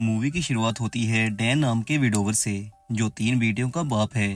Movie की शुरुआत होती है डैन नाम के विडोवर से, जो 3 बेटियों का बाप है।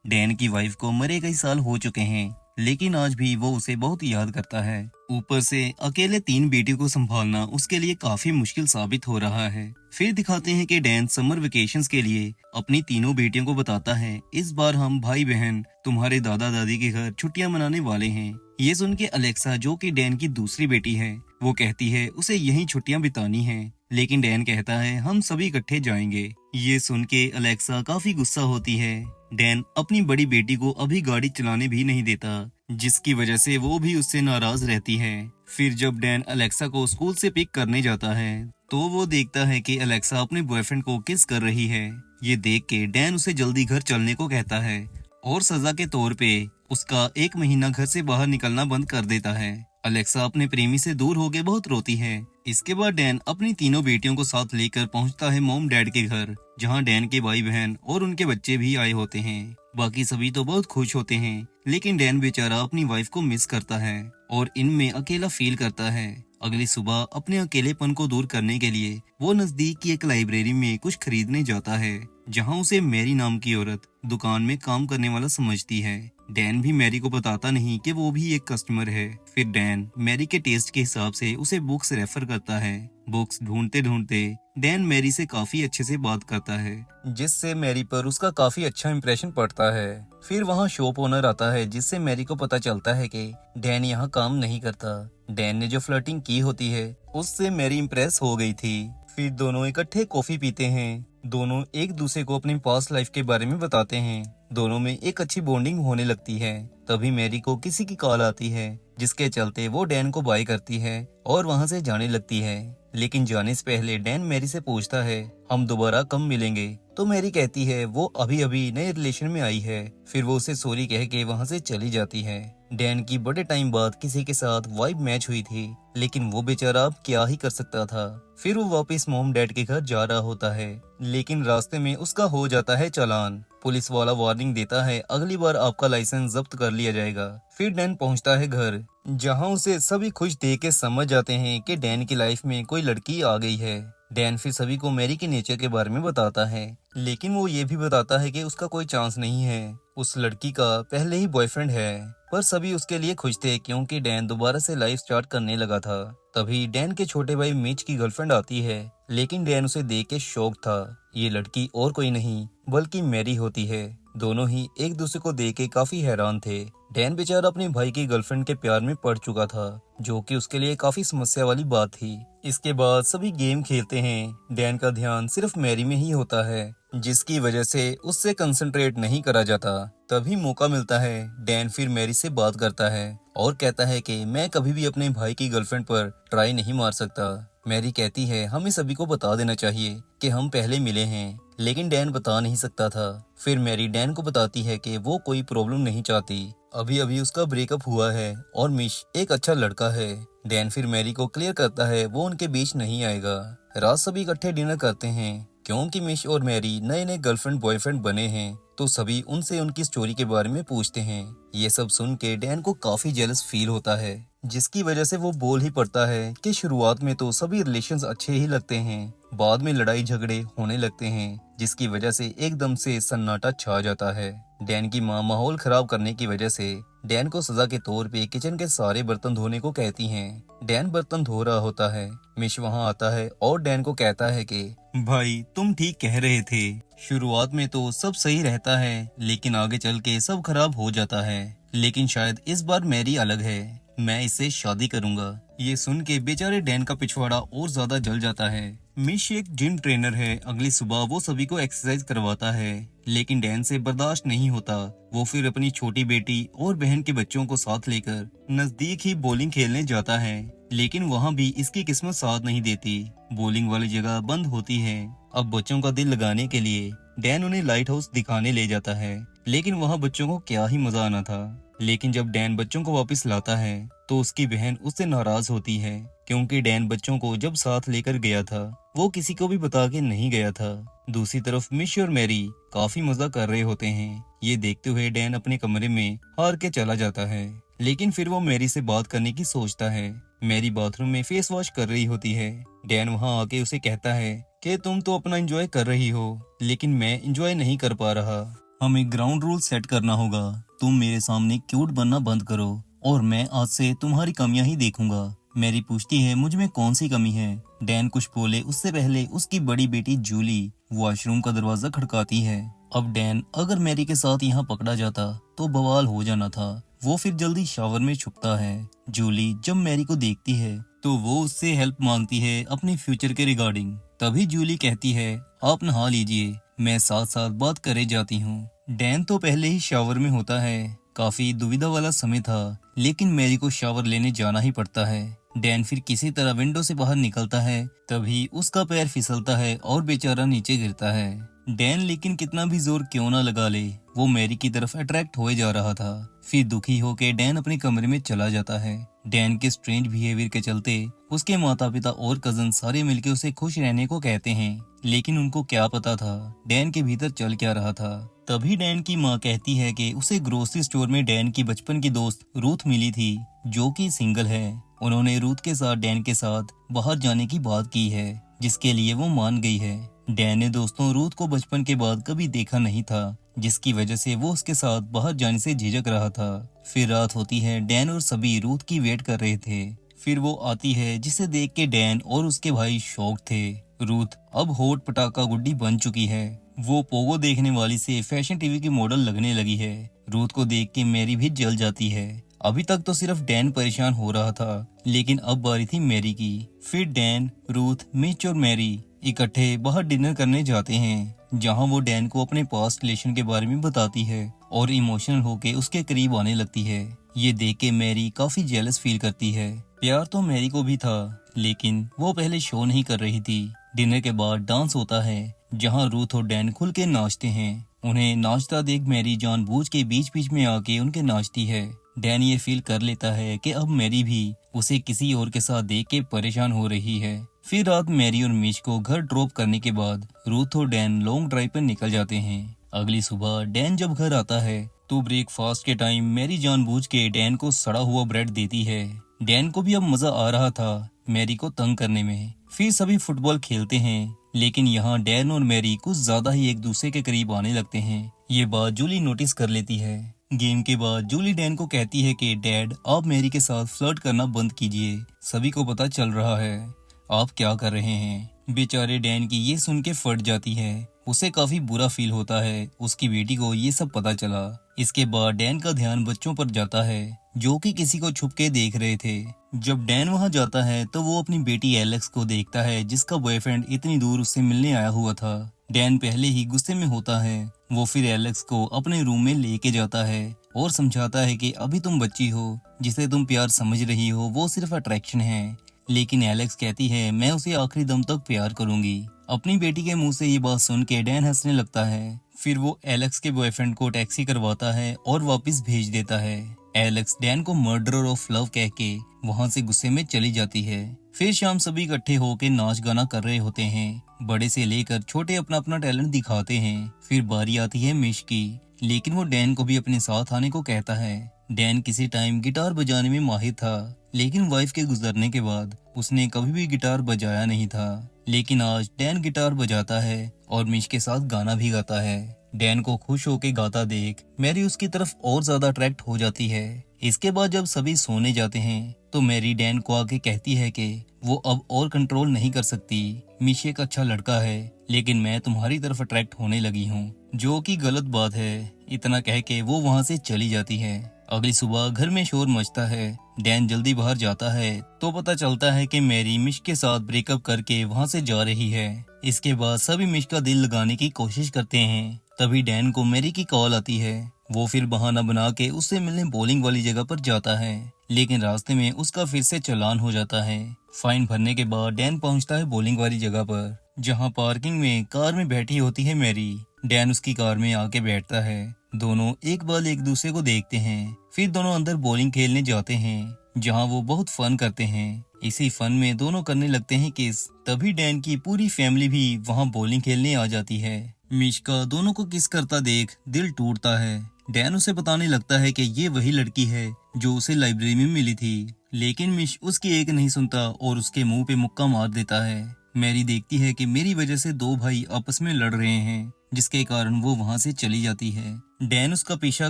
डैन की वाइफ को मरे कई साल हो चुके हैं, लेकिन आज भी वो उसे बहुत याद करता है। ऊपर से अकेले 3 बेटियों को संभालना उसके लिए काफी मुश्किल साबित हो रहा है। फिर दिखाते हैं कि डैन समर वेकेशंस के लिए अपनी तीनों बेटियों को बताता है, इस बार हम भाई बहन तुम्हारे दादा दादी के घर छुट्टियां मनाने वाले हैं। ये सुन के अलेक्सा, जो कि डैन की दूसरी बेटी है, वो कहती है उसे यहीं छुट्टियां बितानी हैं। लेकिन डैन कहता है हम सभी इकट्ठे जाएंगे। ये सुन के अलेक्सा काफी गुस्सा होती है। डैन अपनी बड़ी बेटी को अभी गाड़ी चलाने भी नहीं देता, जिसकी वजह से वो भी उससे नाराज रहती है। फिर जब डैन अलेक्सा को स्कूल से पिक करने जाता है, तो वो देखता है कि अलेक्सा अपने बॉयफ्रेंड को किस कर रही है। ये देख के डैन उसे जल्दी घर चलने को कहता है और सजा के तौर पे उसका 1 महीना घर से बाहर निकलना बंद कर देता है। अलेक्सा अपने प्रेमी से दूर होके बहुत रोती है। इसके बाद डैन अपनी तीनों बेटियों को साथ लेकर पहुंचता है मॉम डैड के घर, जहां डैन के भाई बहन और उनके बच्चे भी आए होते हैं। बाकी सभी तो बहुत खुश होते हैं, लेकिन डैन बेचारा अपनी वाइफ को मिस करता है और इनमें अकेला फील करता है। अगली सुबह अपने अकेलेपन को दूर करने के लिए वो नजदीक की एक लाइब्रेरी में कुछ खरीदने जाता है, जहां उसे मैरी नाम की औरत दुकान में काम करने वाला समझती है। डैन भी मैरी को बताता नहीं कि वो भी एक कस्टमर है। फिर डैन मैरी के टेस्ट के हिसाब से उसे बुक्स रेफर करता है। बुक्स ढूंढते ढूंढते डैन मैरी से काफी अच्छे से बात करता है, जिससे मैरी पर उसका काफी अच्छा इंप्रेशन पड़ता है। फिर वहाँ शॉप ओनर आता है, जिससे मैरी को पता चलता है कि डैन यहाँ काम नहीं करता। डैन ने जो फ्लर्टिंग की होती है उससे मैरी इम्प्रेस हो गई थी। फिर दोनों इकट्ठे कॉफी पीते हैं। दोनों एक दूसरे को अपनी पास्ट लाइफ के बारे में बताते हैं। दोनों में एक अच्छी बॉन्डिंग होने लगती है। तभी मैरी को किसी की कॉल आती है, जिसके चलते वो डैन को बाय करती है और वहाँ से जाने लगती है। लेकिन जाने से पहले डैन मैरी से पूछता है हम दोबारा कब मिलेंगे, तो मैरी कहती है वो अभी अभी नए रिलेशन में आई है। फिर वो उसे सॉरी कह के वहाँ से चली जाती है। डैन की बड़े टाइम बाद किसी के साथ वाइब मैच हुई थी, लेकिन वो बेचारा अब क्या ही कर सकता था। फिर वो वापस मॉम डैड के घर जा रहा होता है, लेकिन रास्ते में उसका हो जाता है चालान। पुलिस वाला वार्निंग देता है अगली बार आपका लाइसेंस जब्त कर लिया जाएगा। फिर डैन पहुंचता है घर, जहां उसे सभी खुश देख के समझ जाते हैं कि डैन की लाइफ में कोई लड़की आ गई है। डैन फिर सभी को मैरी के नेचर के बारे में बताता है, लेकिन वो ये भी बताता है कि उसका कोई चांस नहीं है। उस लड़की का पहले ही बॉयफ्रेंड है। पर सभी उसके लिए खुश थे, क्योंकि डैन दोबारा से लाइफ स्टार्ट करने लगा था। तभी डैन के छोटे भाई मिच की गर्लफ्रेंड आती है, लेकिन डैन उसे देख के शॉक था। ये लड़की और कोई नहीं बल्कि मैरी होती है। दोनों ही एक दूसरे को देख के काफी हैरान थे। डैन बेचारा अपने भाई की गर्लफ्रेंड के प्यार में पड़ चुका था, जो कि उसके लिए काफी समस्या वाली बात थी। इसके बाद सभी गेम खेलते हैं। डैन का ध्यान सिर्फ मैरी में ही होता है, जिसकी वजह से उससे कंसंट्रेट नहीं करा जाता। तभी मौका मिलता है, डैन फिर मैरी से बात करता है और कहता है कि मैं कभी भी अपने भाई की गर्लफ्रेंड पर ट्राई नहीं मार सकता। मैरी कहती है हमें सभी को बता देना चाहिए कि हम पहले मिले हैं, लेकिन डैन बता नहीं सकता था। फिर मैरी डैन को बताती है कि वो कोई प्रॉब्लम नहीं चाहती, अभी अभी उसका ब्रेकअप हुआ है और मिश एक अच्छा लड़का है। डैन फिर मैरी को क्लियर करता है वो उनके बीच नहीं आएगा। रात सभी इकट्ठे डिनर करते हैं, क्योंकि मिश और मैरी नए नए गर्लफ्रेंड बॉयफ्रेंड बने हैं, तो सभी उनसे उनकी स्टोरी के बारे में पूछते हैं। ये सब सुन के डैन को काफी जेलस फील होता है, जिसकी वजह से वो बोल ही पड़ता है कि शुरुआत में तो सभी रिलेशंस अच्छे ही लगते हैं, बाद में लड़ाई झगड़े होने लगते हैं, जिसकी वजह से एकदम से सन्नाटा छा जाता है। डैन की माँ माहौल खराब करने की वजह से डैन को सजा के तौर पे किचन के सारे बर्तन धोने को कहती हैं। डैन बर्तन धो रहा होता है। मिश वहाँ आता है और डैन को कहता है कि भाई तुम ठीक कह रहे थे, शुरुआत में तो सब सही रहता है, लेकिन आगे चल के सब खराब हो जाता है। लेकिन शायद इस बार मैरी अलग है, मैं इससे शादी करूंगा। ये सुन के बेचारे डैन का पिछवाड़ा और ज्यादा जल जाता है। मिश एक जिम ट्रेनर है। अगली सुबह वो सभी को एक्सरसाइज करवाता है, लेकिन डैन से बर्दाश्त नहीं होता। वो फिर अपनी छोटी बेटी और बहन के बच्चों को साथ लेकर नजदीक ही बॉलिंग खेलने जाता है, लेकिन वहाँ भी इसकी किस्मत साथ नहीं देती। बॉलिंग वाली जगह बंद होती है। अब बच्चों का दिल लगाने के लिए डैन उन्हें लाइट हाउस दिखाने ले जाता है, लेकिन वहाँ बच्चों को क्या ही मजा आना था। लेकिन जब डैन बच्चों को वापस लाता है, तो उसकी बहन उससे नाराज होती है, क्योंकि डैन बच्चों को जब साथ लेकर गया था वो किसी को भी बता के नहीं गया था। दूसरी तरफ मिश और मैरी काफी मजा कर रहे होते हैं। ये देखते हुए डैन अपने कमरे में हार के चला जाता है, लेकिन फिर वो मैरी से बात करने की सोचता है। मैरी बाथरूम में फेस वॉश कर रही होती है। डैन वहाँ आके उसे कहता है कि कि तुम तो अपना एंजॉय कर रही हो लेकिन मैं एंजॉय नहीं कर पा रहा। हमें ग्राउंड रूल सेट करना होगा। तुम मेरे सामने क्यूट बनना बंद करो और मैं आज से तुम्हारी कमियां ही देखूंगा। मैरी पूछती है मुझ में कौन सी कमी है। डैन कुछ बोले उससे पहले उसकी बड़ी बेटी जूली वॉशरूम का दरवाजा खड़काती है। अब डैन अगर मैरी के साथ यहाँ पकड़ा जाता तो बवाल हो जाना था। वो फिर जल्दी शावर में छुपता है। जूली जब मैरी को देखती है तो वो उससे हेल्प मांगती है अपने फ्यूचर के रिगार्डिंग। तभी जूली कहती है आप नहा लीजिए, मैं साथ साथ बात करे जाती हूँ। डैन तो पहले ही शावर में होता है। काफी दुविधा वाला समय था लेकिन मैरी को शावर लेने जाना ही पड़ता है। डैन फिर किसी तरह विंडो से बाहर निकलता है, तभी उसका पैर फिसलता है और बेचारा नीचे गिरता है। डैन लेकिन कितना भी जोर क्यों ना लगा ले, वो मैरी की तरफ अट्रैक्ट होए जा रहा था। फिर दुखी होकर डैन अपने कमरे में चला जाता है। डैन के स्ट्रेंज बिहेवियर के चलते उसके माता पिता और कजन सारे मिलकर उसे खुश रहने को कहते हैं, लेकिन उनको क्या पता था डैन के भीतर चल क्या रहा था। तभी डैन की माँ कहती है कि उसे ग्रोसरी स्टोर में डैन की बचपन की दोस्त रूथ मिली थी, जो कि सिंगल है। उन्होंने रूथ के साथ डैन के साथ बाहर जाने की बात की है, जिसके लिए वो मान गई है। डैन ने दोस्तों रूथ को बचपन के बाद कभी देखा नहीं था, जिसकी वजह से वो उसके साथ बाहर जाने से झिझक रहा था। फिर रात होती है, डैन और सभी रूथ की वेट कर रहे थे। फिर वो आती है जिसे देख के डैन और उसके भाई शॉक थे। रूथ अब हॉट पटाखा गुड्डी बन चुकी है। वो पोगो देखने वाली से फैशन टीवी की मॉडल लगने लगी है। रूथ को देख के मैरी भी जल जाती है। अभी तक तो सिर्फ डैन परेशान हो रहा था, लेकिन अब बारी थी मैरी की। फिर डैन, रूथ, मिच और मैरी इकट्ठे बाहर डिनर करने जाते हैं, जहां वो डैन को अपने पास्ट रिलेशन के बारे में बताती है और इमोशनल होके उसके करीब आने लगती है। ये देख के मैरी काफी जेलस फील करती है। प्यार तो मैरी को भी था, लेकिन वो पहले शो नहीं कर रही थी। डिनर के बाद डांस होता है, जहां रूथ और डैन खुल के नाचते हैं। उन्हें नाचता देख मैरी जानबूझ के बीच बीच में आके उनके नाचती है। डैन ये फील कर लेता है कि अब मैरी भी उसे किसी और के साथ देख के परेशान हो रही है। फिर रात मैरी और मिच को घर ड्रॉप करने के बाद रूथ और डैन लॉन्ग ड्राइव पर निकल जाते हैं। अगली सुबह डैन जब घर आता है तो ब्रेकफास्ट के टाइम मैरी जानबूझ के डैन को सड़ा हुआ ब्रेड देती है। डैन को भी अब मजा आ रहा था मैरी को तंग करने में। फिर सभी फुटबॉल खेलते हैं, लेकिन यहाँ डैन और मैरी कुछ ज्यादा ही एक दूसरे के करीब आने लगते हैं। ये बात जूली नोटिस कर लेती है। गेम के बाद जूली डैन को कहती है कि डैड आप मैरी के साथ फ्लर्ट करना बंद कीजिए, सभी को पता चल रहा है आप क्या कर रहे हैं। बेचारे डैन की ये सुन के फट जाती है। उसे काफी बुरा फील होता है उसकी बेटी को ये सब पता चला। इसके बाद डैन का ध्यान बच्चों पर जाता है, जो कि किसी को छुप के देख रहे थे। जब डैन वहां जाता है तो वो अपनी बेटी एलेक्स को देखता है, जिसका बॉयफ्रेंड इतनी दूर उससे मिलने आया हुआ था। डैन पहले ही गुस्से में होता है। वो फिर एलेक्स को अपने रूम में लेके जाता है और समझाता है कि अभी तुम बच्ची हो, जिसे तुम प्यार समझ रही हो वो सिर्फ अट्रैक्शन है। लेकिन एलेक्स कहती है मैं उसे आखिरी दम तक प्यार करूंगी। अपनी बेटी के मुंह से ये बात सुन के डैन हंसने लगता है। फिर वो एलेक्स के बॉयफ्रेंड को टैक्सी करवाता है और वापस भेज देता है। एलेक्स डैन को मर्डरर ऑफ लव कह के वहाँ से गुस्से में चली जाती है। फिर शाम सभी इकट्ठे होकर नाच गाना कर रहे होते हैं। बड़े से लेकर छोटे अपना अपना टैलेंट दिखाते हैं। फिर बारी आती है मिश की, लेकिन वो डैन को भी अपने साथ आने को कहता है। डैन किसी टाइम गिटार बजाने में माहिर था, लेकिन वाइफ के गुजरने के बाद उसने कभी भी गिटार बजाया नहीं था। लेकिन आज डैन गिटार बजाता है और मिश के साथ गाना भी गाता है। डैन को खुश होके गाता देख मैरी उसकी तरफ और ज्यादा अट्रैक्ट हो जाती है। इसके बाद जब सभी सोने जाते हैं तो मैरी डैन को आके कहती है कि वो अब और कंट्रोल नहीं कर सकती। मिश एक अच्छा लड़का है, लेकिन मैं तुम्हारी तरफ अट्रैक्ट होने लगी हूँ, जो कि गलत बात है। इतना कह के वो वहाँ से चली जाती है। अगली सुबह घर में शोर मचता है। डैन जल्दी बाहर जाता है तो पता चलता है कि मैरी मिश के साथ ब्रेकअप करके वहाँ से जा रही है। इसके बाद सभी मिश का दिल लगाने की कोशिश करते हैं। तभी डैन को मैरी की कॉल आती है। वो फिर बहाना बना के उससे मिलने बॉलिंग वाली जगह पर जाता है, लेकिन रास्ते में उसका फिर से चालान हो जाता है। फाइन भरने के बाद डैन पहुंचता है बॉलिंग वाली जगह पर, जहां पार्किंग में कार में बैठी होती है मैरी। डैन उसकी कार में आके बैठता है। दोनों एक बार एक दूसरे को देखते हैं। फिर दोनों अंदर बॉलिंग खेलने जाते हैं, जहां वो बहुत फन करते हैं। इसी फन में दोनों करने लगते हैं किस। तभी डैन की पूरी फैमिली भी वहां बॉलिंग खेलने आ जाती है। मिश का दोनों को किस करता देख दिल टूटता है। डैन उसे बताने लगता है कि ये वही लड़की है जो उसे लाइब्रेरी में मिली थी, लेकिन मिश उसकी एक नहीं सुनता और उसके मुंह पे मुक्का मार देता है। मैरी देखती है कि मेरी वजह से दो भाई आपस में लड़ रहे हैं, जिसके कारण वो वहां से चली जाती है। डैन उसका पीछा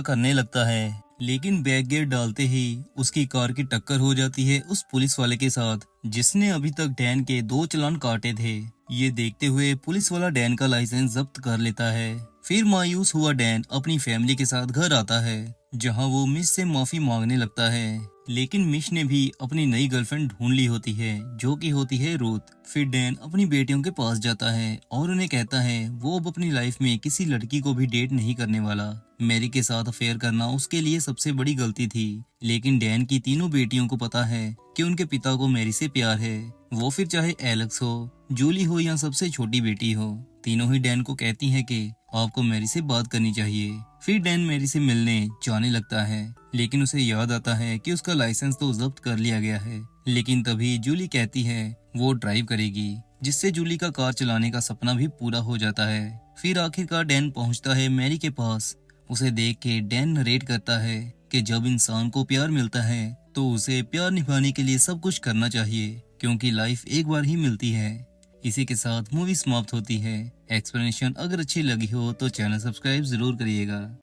करने लगता है, लेकिन बैक गियर डालते ही उसकी कार की टक्कर हो जाती है उस पुलिस वाले के साथ, जिसने अभी तक डैन के 2 चालान काटे थे। ये देखते हुए पुलिस वाला डैन का लाइसेंस जब्त कर लेता है। फिर मायूस हुआ डैन अपनी फैमिली के साथ घर आता है, जहां वो मिश से माफी मांगने लगता है। लेकिन मिश ने भी अपनी नई गर्लफ्रेंड ढूंढ ली होती है, जो कि होती है रूथ। फिर डैन अपनी बेटियों के पास जाता है और उन्हें कहता है वो अब अपनी लाइफ में किसी लड़की को भी डेट नहीं करने वाला। मैरी के साथ अफेयर करना उसके लिए सबसे बड़ी गलती थी, लेकिन डैन की तीनों बेटियों को पता है कि उनके पिता को मैरी से प्यार है। वो फिर चाहे एलेक्स हो, जूली हो या सबसे छोटी बेटी हो, तीनों ही डैन को कहती हैं कि आपको मैरी से बात करनी चाहिए। फिर डैन मैरी से मिलने जाने लगता है, लेकिन उसे याद आता है कि उसका लाइसेंस तो जब्त कर लिया गया है। लेकिन तभी जूली कहती है वो ड्राइव करेगी, जिससे जूली का कार चलाने का सपना भी पूरा हो जाता है। फिर आखिरकार डैन पहुंचता है मैरी के पास। उसे देख के डैन नरेट करता है कि जब इंसान को प्यार मिलता है तो उसे प्यार निभाने के लिए सब कुछ करना चाहिए, क्योंकि लाइफ एक बार ही मिलती है। इसी के साथ मूवी समाप्त होती है। एक्सप्लेनेशन अगर अच्छी लगी हो तो चैनल सब्सक्राइब जरूर करिएगा।